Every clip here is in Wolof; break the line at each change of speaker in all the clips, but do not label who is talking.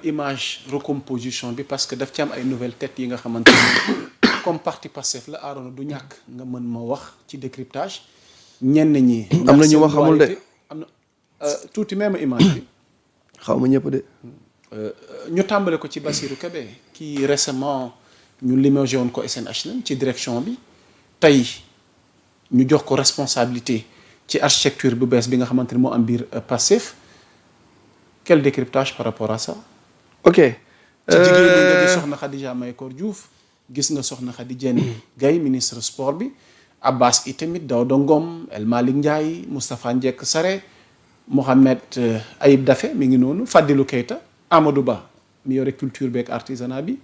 image recomposition bi parce que daf ci am ay nouvelles têtes yi nga xamante ne comme parti Pastef la Arona du ñàkk nga mën ma wax ci décryptage ñenn ñi.
am na ñu wax xamul de
am na tuuti même image bi.
xaw ma ñëpp de.
ñu tàmbale ko ci Bassirou Kébé qui récemment ñu limogé woon ko SNHLM ci direction bi tey ñu jox ko responsabilité ci architecture bu bees bi nga xamante ne moo am biir Pastef quel décryptage par rapport à ça.
ok.
ci jigéen ñi nga gis soxna Khadija Mahécor Diouf gis nga soxna Khady Diène Gaye ministre sport bi Abbas itamit Daouda Ngom El Malick Ndiaye Moustapha Ndiek Sarré Mohamed Ayib Daffé mi ngi noonu Fadilou Keita Amadou Ba mi yore culture beeg artisanat bi.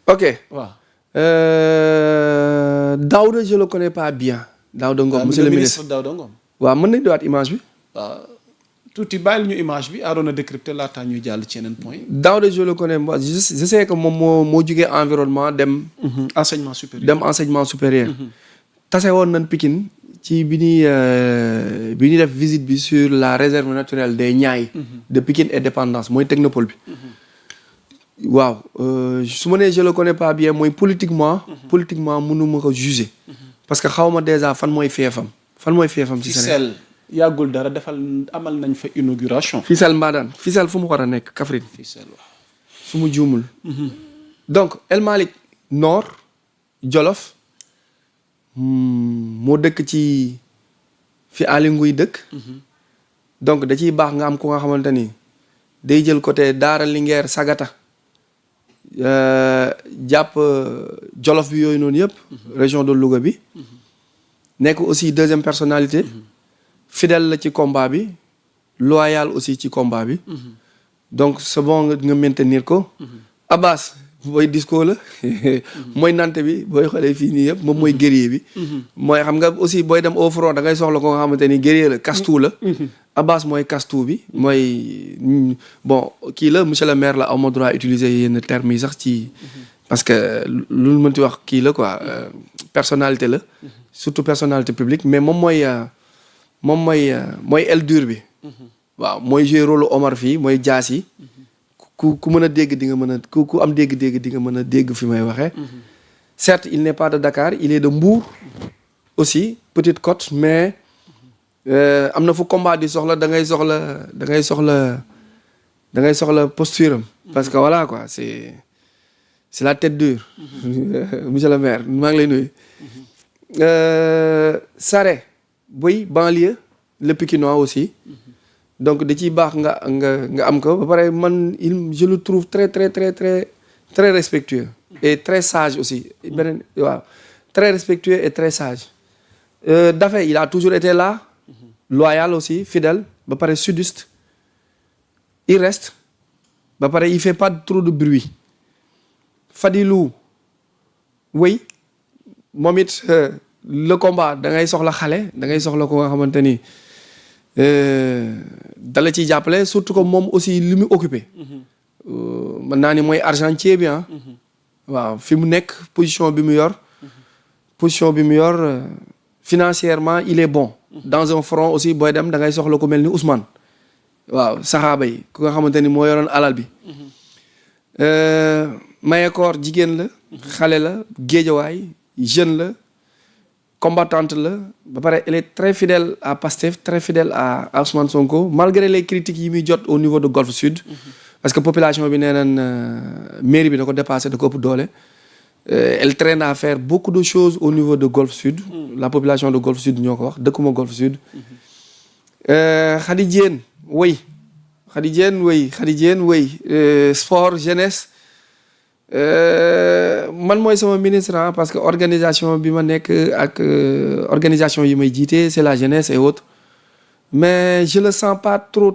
ok
waaw.
Daouda je le connais pas bien. Daouda Ngom monsieur le ministre
Daouda Ngom.
waaw mën nañu dowaat image bi.
waaw tuuti bàyyil ñu image bi Arona décrypté laataa ñuy jàll ci yeneen point.
Daouda je le connais moi je sais que moom moo jugee environnement dem.
enseignement supérieur
dem enseignement supérieur. tase woon nañ Pikine ci bi ñuy def visite bi sur la réserve naturelle des Niayes. de Pikine et Dépendance mooy technopole bi. waaw su ma nee je le connais pas bien mooy politiquement. politiquement mënuma ko juger. parce que xaw ma déjà fan mooy feefam. ci Sénégal
yàggul dara amal nañ fa inauguration.
Fissel Mbadane Fissel fu mu war a nekk Kaffrine.
Fissel waaw.
su mu juumul. donc El Malick Nord Jolof moo dëkk ci fi Aly Ngouille dëkk. donc da ciy baax nga am ku nga xamante ni day jël côté Daara Linguère Sagata jàpp Jolof bi yooyu noonu yëpp. région de Louga bi. nekk aussi deuxième personnalité. fidèle la ci combat bi. loyal aussi ci combat bi. donc c'est bon nga maintenir ko. Abbas booy disco la. mooy nante bi booy xoolee fii nii yëpp moom mooy guerrier bi. mooy xam nga aussi booy dem au front da ngay soxla ko nga xamante ni guerrier la kastou la. Abbas mooy kastou bi mooy bon kii la monsieur le maire la aw ma droit utiliser yenn termes yi sax ci. parce que lu mënti wax kii la quoi personnalité la. surtout personnalité publique mais moom mooy aile dure bi. waaw mooy jouer rôle Omar fii mooy jaas yi. ku mën a dégg di nga mën a ku am dégg-dégg di nga mën a dégg fi may waxee. certes il n'est pas de Dakar il est de Mbour. aussi Petite Côte mais am na fu combat di soxla da ngay soxla posture am. parce que voilà quoi c'est la tête dure. monsieur le maire maa ngi lay nuyu. Sarré boy banlieue le Pikinois aussi. donc da ciy baax nga am ko ba pare man je le trouve très très très très très respectueux et très sage aussi beneen waaw très respectueux et très sage. Daffé il a toujours été là. loyal aussi fidèle ba pare sudiste il reste ba pare il fait pas trop de bruit. Fadilou oui moom it le combat da ngay soxla xale da ngay soxla ko nga xamante ni. dala ciy jàppale surtout que moom aussi li mu occupé. mën naa ni mooy argentier bi ah. waaw fi mu nekk position bi mu yor. Financièrement il est bon. dans un front aussi booy dem da ngay soxla ku mel ni Ousmane. waaw saxaaba yi ku nga xamante ni moo yoroon alal bi. Mahécor jigéen la. xale la géejawaay jeune la. combattante la ba pare elle est très fidèle à Pastef très fidèle à Ousmane Sonko malgré les critiques yi muy jot au niveau de Golfe Sud. parce que population bi nee nañ mairie bi da ko dépassé da ko ëpp doole. elle traîne à faire beaucoup de choses au niveau de Golfe Sud. la population de Golfe Sud ñoo ko wax dëkkuma Golfe Sud. Khady Diène oui sport jeunesse. man mooy sama ministre parce que organisation bi ma nekk ak organisation yi may jiite c'est la jeunesse et autres mais je le sens pas trop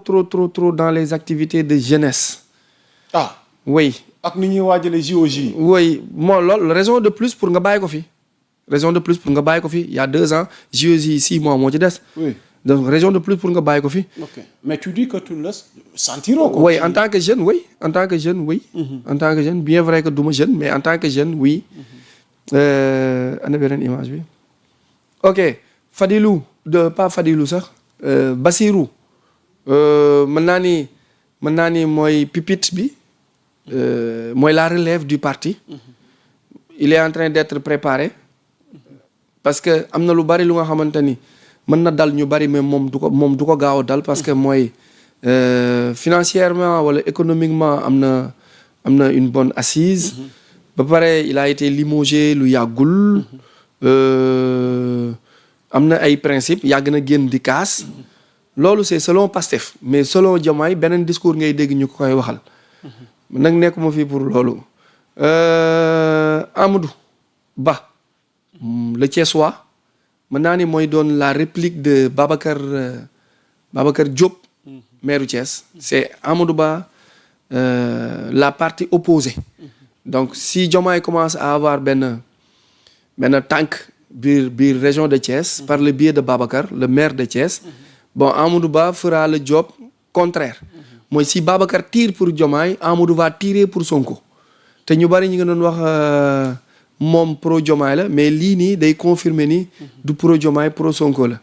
dans les activités de jeunesse. oui.
ak ni ñuy waajalee JOJ.
oui moo loolu raison de plus pour nga bàyyi ko fi. il y a 2 ans JOJ 6 mois moo ci des.
oui
donc raison de plus pour nga bàyyi ko fi.
ok mais tu dis que tu ne le sentiroo ko.
oui en tant que jeune oui. en tant que jeune bien vrai que du ma jeune mais en tant que jeune oui. ana beneen image bi. ok pas Fadilou sax Bassirou mën naa ni mën naa ni mooy pipite bi mooy la relève du parti. Il est en train d'être préparé parce que am na lu bari lu nga xamante ni mën na dal ñu bari mais moom du ko gaaw a dal parce que mooy financièrement wala économiquement am na une bonne assise. ba pare il a été limogé lu yàggul. am na ay principe yàgg na génn di kaas. loolu c'est selon Pastef mais selon Diomaye beneen discours ngay dégg ñu ko koy waxal. nag nekkuma fii pour loolu. Amadou Ba le Thiessois mën naa ni mooy doon la réplique de Babacar Diop maire du Thiès. C'est Amadou Ba la partie opposée. Donc si Diomaye commence à avoir benn tànk biir région de Thiès par le biais de Babacar le maire de Thiès. Bon, Amadou Ba fera le job contraire. Mooy si Babacar tire pour Diomaye, Amadou va tirer pour Sonko. te ñu bari ñu ngi doon wax moom pro Diomaye la mais lii nii day confirmer ni du pro Diomaye pro Sonko la.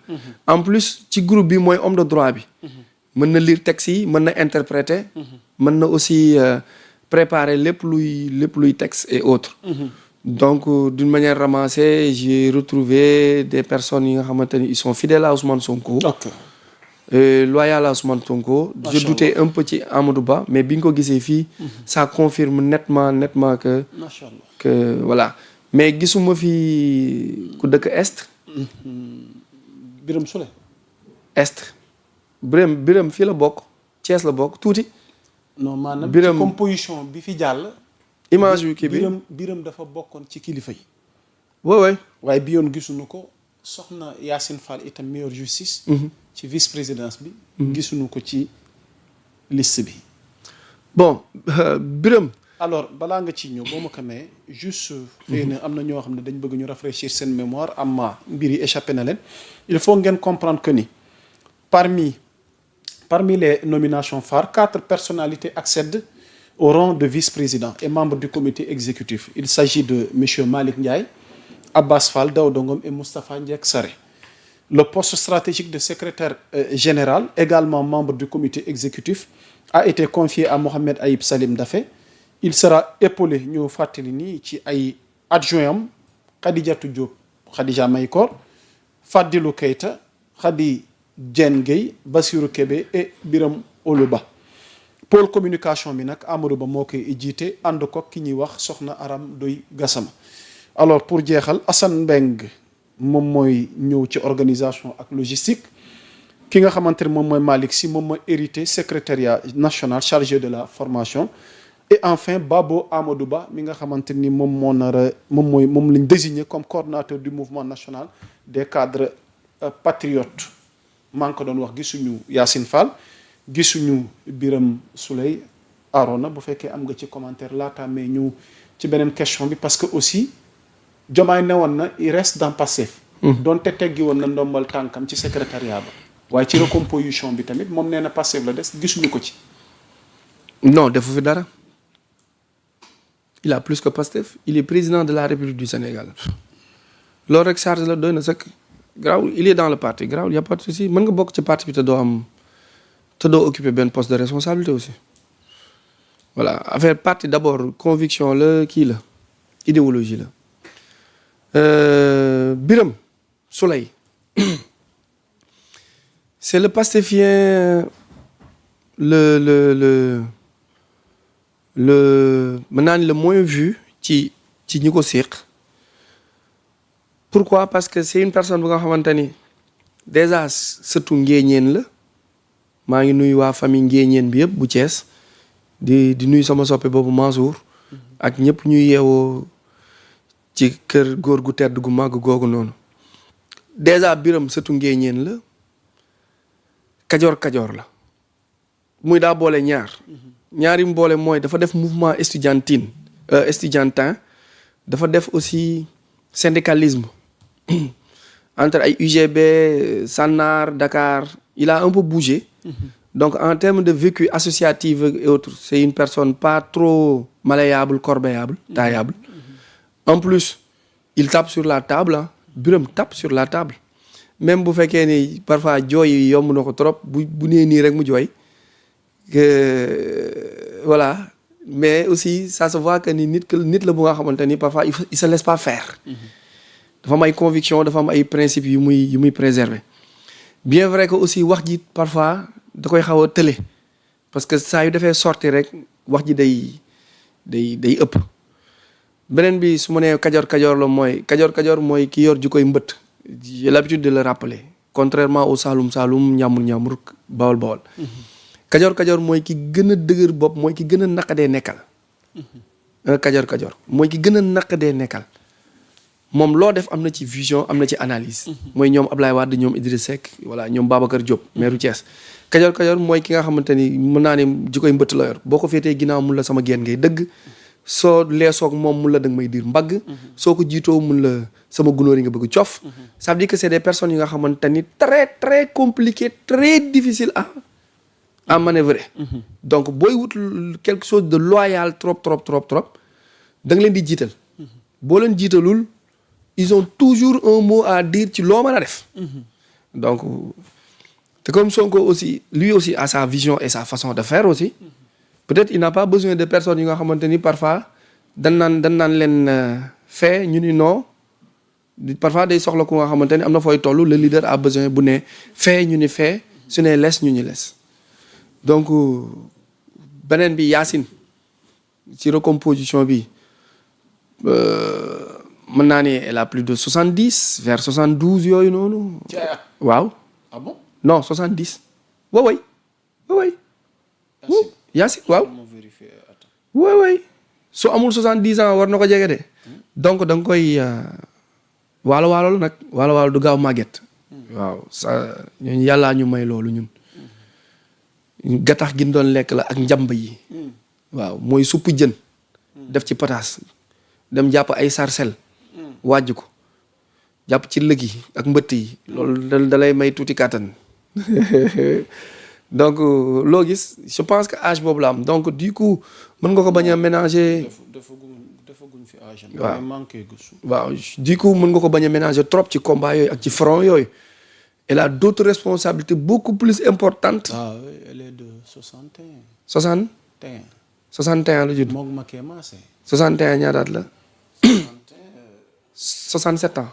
En plus ci groupe bi mooy homme de droit bi. mën na lire texte yi mën na interpréter. mën na aussi préparer lépp luy texte et autres. Donc d'une manière ramassée j'ai retrouvé des personnes yi nga xamante ni ils sont fidèles à Ousmane Sonko.
Ok.
Loyal à Ousmane Sonko. Je doutais un peu ci Amadou Ba mais bi nga ko gisee fii. ça confirme nettement que.
Machallah.
que voilà mais gisuma fi ku dëkk Est.
Birame Souleye.
Est Birame fii la bokk Thiès la bokk tuuti.
non maanaam
Birame
ci composition bi fi jàll.
image yu kii bi
Birame dafa bokkoon ci kilifa yi.
ouais.
waaye bi yoon gisuñu ko soxna Yacine Fall itam meilleure justice. ci vice présidence bi. gisuñu ko ci liste bi.
bon Birame.
alors balaa nga ci ñëw boo ma ko mayee juste. xëy na am na ñoo xam ne dañ bëgg ñu rafraîchir seen mémoire amma mbir yi échappé na leen. il faut ngeen comprendre que ni parmi les nominations phares 4 personnalités accèdent au rang de vice-président et membre du comité exécutif. Il s'agit de monsieur Malick Ndiaye, Abbas Fall, Daouda Ngom et Moustapha Ndiek Sarré. Le poste stratégique de secrétaire général, également membre du comité exécutif, a été confié à Mohamed Aïb Salim Dafé. Il sera épaulé ñu fàttali nii ci ay adjoint am Khadijatou Diop Khadija Maykor, Fadilou Keita, Khady Diène Gueye, Bassirou Kébé et Biram Oluba. Pôle communication bi nag Amadou Ba moo koy jiite ànd ko ki ñuy wax Soxna Aram Doy Gassama. Alors pour jeexal Assane Mbeng moom mooy ñëw ci organisation ak logistique ki nga xamante ne moom mooy Malick Sy moom mooy hérité secrétariat national chargé de la formation. Et enfin Babo Amadou Ba mi nga xamante ni moom lañ désigné comme coordonnateur du mouvement national des cadres patriotes. maa ngi ko doon wax gisuñu Yacine Fall gisuñu Birame Souleye Arona bu fekkee am nga ci commentaire laata mais ñu ci beneen question bi parce que aussi Diomaye ne woon na il reste dans Pastef. donte teggi woon na ndombal tànkam ci secrétariat ba waaye ci recomposition bi tamit moom nee na Pastef la des gisuñu ko ci.
non defu fi dara. Il a plus que Pastef il est président de la République du Sénégal loolu rek charge la doy na sëkk grawul il est dans le parti grawul y a pas de souci mën nga bokk ci parti bi te doo occuper benn poste de responsabilité aussi voilà affaire parti d'abord conviction la kii la idéologie la Birame Souleye c'est le pastéfien le mën naa ni le moins vu ci ñi ko séq pourquoi parce que c'est une personne bu nga xamante ni déjà sëtu ngéeñeen la maa ngi nuyu waa famille ngéeñeen bi yëpp bu Thiès di nuyu sama soppe boobu Mansour ak ñëpp ñuy yeewoo ci kër góor gu tedd gu màgg googu noonu déjà Birame sëtu ngéeñeen la kajoor la muy daa boole ñaari mboole mooy dafa def mouvement estudiantin dafa def aussi syndicalisme entre ay UGB Sanar Dakar il a un peu bougé donc en termes de vécu associatif et autres c'est une personne pas trop malléable corvéable taillable en plus il tape sur la table Birame tape sur la table même bu fekkee ni parfois jooy yi yomb na ko trop bu nee nii rek mu jooy voilà mais aussi ça se voit que ni nit la bu nga xamante ni parfois il se laisse pas faire. dafa am ay conviction dafa am ay principes yu muy préserver. bien vrai que aussi wax ji parfois da koy xaw a tële parce que saa yu defee sorti rek wax ji day ëpp. beneen bi su ma nee kajoor mooy ki yor ju koy mbëtt. j'ai l'habitude de le rappeler contrairement au Saloum Njàmbur Bawol. kajoor mooy ki gën a dëgër bopp mooy ki gën a naqadee nekkal. kajoor mooy ki gën a naqadee nekkal. moom loo def am na ci vision am na ci analyse. mooy ñoom Ablaye Wade ñoom Idriss Seck voilà ñoom Babacar Diop maire Thiès. kajoor mooy ki nga xamante ni mën naa ne ju koy mbëtt la yor boo ko féetee ginnaaw mun la sama génn ngay dëgg. soo leesoog moom mun la danga may diir mbagg. soo ko jiitoo mun la sama gunóor yi nga bëgg cof. ça veut dire que c'est des personnes yi nga xamante ni très très compliqué très difficile à manœuvrer. donc booy wut quelque chose de loyal trop da nga leen di jiital. boo leen jiitalul ils ont toujours un mot à dire ci loo mën a def. donc te comme Sonko aussi lui aussi a sa vision et sa façon de faire aussi. peut-être il n'a pas besoin de personnes yi nga xamante ni parfois dan naan leen fait ñu ni non parfois day soxla ku nga xamante ni am na fooy toll le leader a besoin bu ne fait ñu ni fait su ne les ñu les. donc beneen bi Yacine ci recomposition bi mën naa ni elle a plus de 70 vers 72 yooyu noonu. waaw.
ah bon
non 70. waaw. Yacine waaw. waay su amul 70 ans war na ko jege de. donc da nga koy waalo nag waalo du gaaw màgget. waaw sa ñooñu yàllaa ñu may loolu ñun. gattax gi doon lekk la ak njamba yi. waaw mooy suppu jën. def ci pataas. dem jàpp ay sarcelle. wàjj ko jàpp ci lëg yi ak mbëtt yi loolu da lay may tuuti kàttan. donc loo gis je pense que âge boobu la am donc du coup mën nga ko bañ a ménager.
defaguñ fi âge.
waaw
manqué gusu.
waaw du coup mën nga ko bañ a ménager trop ci combat yooyu ak ci front yooyu. elle a d'autres responsabilités beaucoup plus importantes.
ah oui elle est de 61.
61 la judd.
moom ma kee maase.
61 ñaataat la. 67 ans.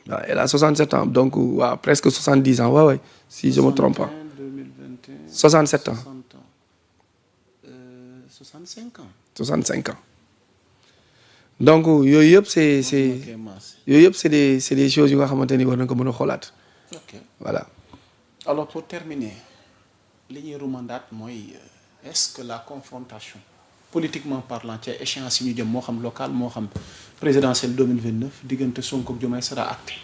waaw elle a 67 ans donc waaw presque 70 ans waaw si je me trompe pas. 67 ans.
65 ans.
65 ans. donc yooyu yëpp c'est des choses yu nga xamante ni war na ko mën a xoolaat.
ok
voilà.
alors pour terminer li ñuy rumandaat mooy est-ce que la confrontation politiquement parlant ci échéance yi ñu jëm moo xam local moo xam présidentielle 2029 diggante Sonko ak Diomaye sera acté.